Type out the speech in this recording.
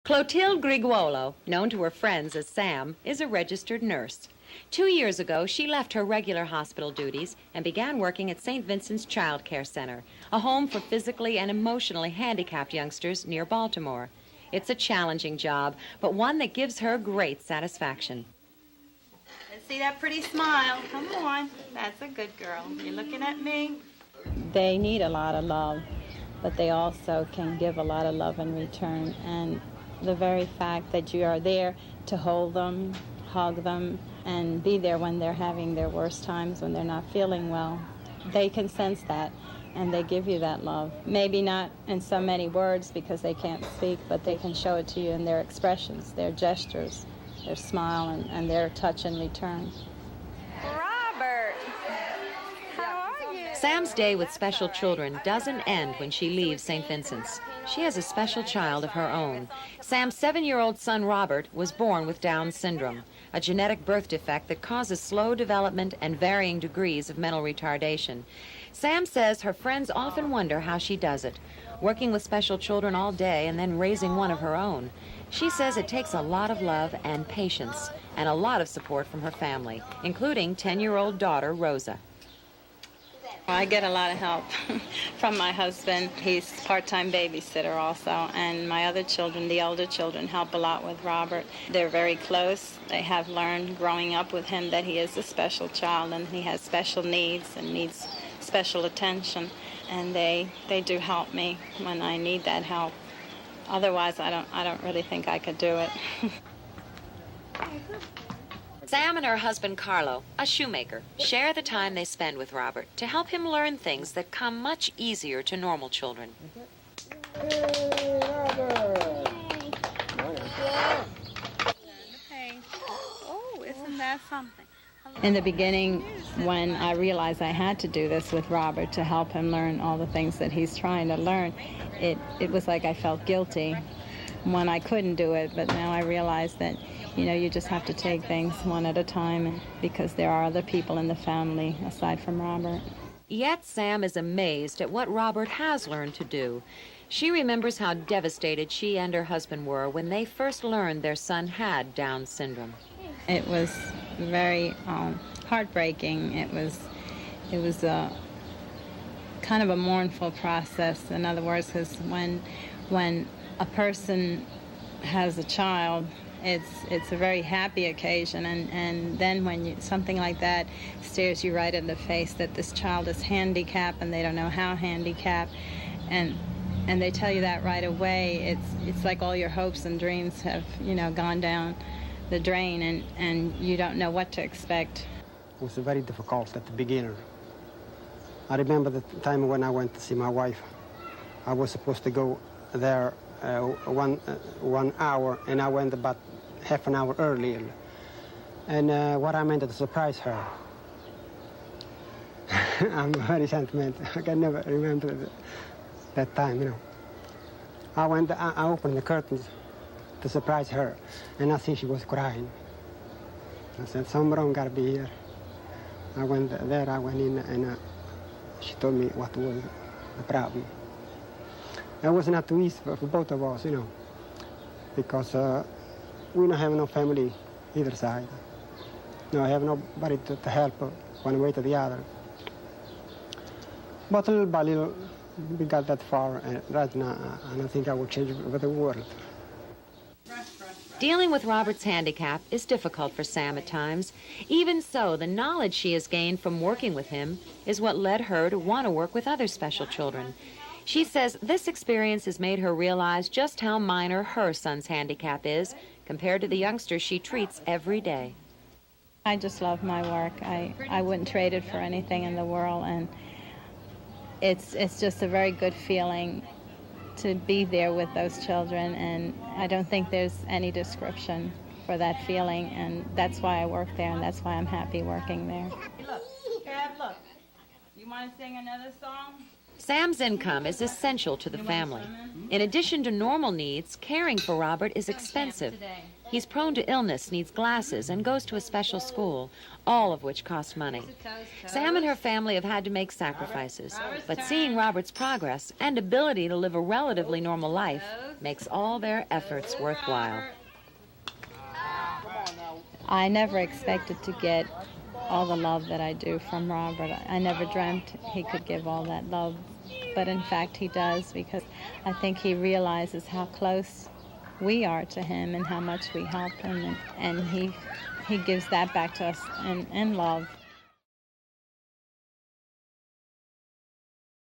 Clotilde Griguolo, known to her friends as Sam, is a registered nurse. 2 years ago, she left her regular hospital duties and began working at St. Vincent's Childcare Center, a home for physically and emotionally handicapped youngsters near Baltimore. It's a challenging job, but one that gives her great satisfaction. Let's see that pretty smile. Come on. That's a good girl. You're looking at me. They need a lot of love, but they also can give a lot of love in return. And the very fact that you are there to hold them, hug them, and be there when they're having their worst times, when they're not feeling well, they can sense that, and they give you that love. Maybe not in so many words because they can't speak, but they can show it to you in their expressions, their gestures, their smile, and their touch in return. Robert, how are you? Sam's day with special children doesn't end when she leaves St. Vincent's. She has a special child of her own. Sam's 7-year-old son, Robert, was born with Down syndrome, a genetic birth defect that causes slow development and varying degrees of mental retardation. Sam says her friends often wonder how she does it, working with special children all day and then raising one of her own. She says it takes a lot of love and patience and a lot of support from her family, including 10-year-old daughter, Rosa. I get a lot of help from my husband. He's part-time babysitter also, and my other children, the older children, help a lot with Robert. They're very close. They have learned growing up with him that he is a special child and he has special needs and needs special attention, and they do help me when I need that help. Otherwise, I don't really think I could do it. Sam and her husband, Carlo, a shoemaker, share the time they spend with Robert to help him learn things that come much easier to normal children. Hey, oh, isn't that something? In the beginning, when I realized I had to do this with Robert to help him learn all the things that he's trying to learn, it was like I felt guilty when I couldn't do it, but now I realize that, you just have to take things one at a time because there are other people in the family aside from Robert. Yet Sam is amazed at what Robert has learned to do. She remembers how devastated she and her husband were when they first learned their son had Down syndrome. It was very heartbreaking. It was a kind of a mournful process. In other words, because when a person has a child, it's a very happy occasion, and then when something like that stares you right in the face, that this child is handicapped and they don't know how handicapped, and they tell you that right away, it's like all your hopes and dreams have gone down the drain, and you don't know what to expect. It was very difficult at the beginning. I remember the time when I went to see my wife. I was supposed to go there 1 hour, and I went about half an hour earlier. And what I meant to surprise her. I'm very sentimental. I can never remember that time, I opened the curtains to surprise her, and I think she was crying. I said, "Something gotta be here." I went there, I went in, and she told me what was the problem. It was not too easy for both of us, because we don't have no family either side. I have nobody to help one way to the other. But little by little, we got that far, and right now, I don't think I will change for the world. Dealing with Robert's handicap is difficult for Sam at times. Even so, the knowledge she has gained from working with him is what led her to want to work with other special children. She says this experience has made her realize just how minor her son's handicap is compared to the youngsters she treats every day. I just love my work. I wouldn't trade it for anything in the world, and it's just a very good feeling to be there with those children, and I don't think there's any description for that feeling, and that's why I work there, and that's why I'm happy working there. Hey, look, Tab, look. You want to sing another song? Sam's income is essential to the family. In addition to normal needs, caring for Robert is expensive. He's prone to illness, needs glasses, and goes to a special school, all of which cost money. Sam and her family have had to make sacrifices, but seeing Robert's progress and ability to live a relatively normal life makes all their efforts worthwhile. I never expected to get all the love that I do from Robert. I never dreamt he could give all that love, but in fact he does, because I think he realizes how close we are to him and how much we help him, and he gives that back to us in love.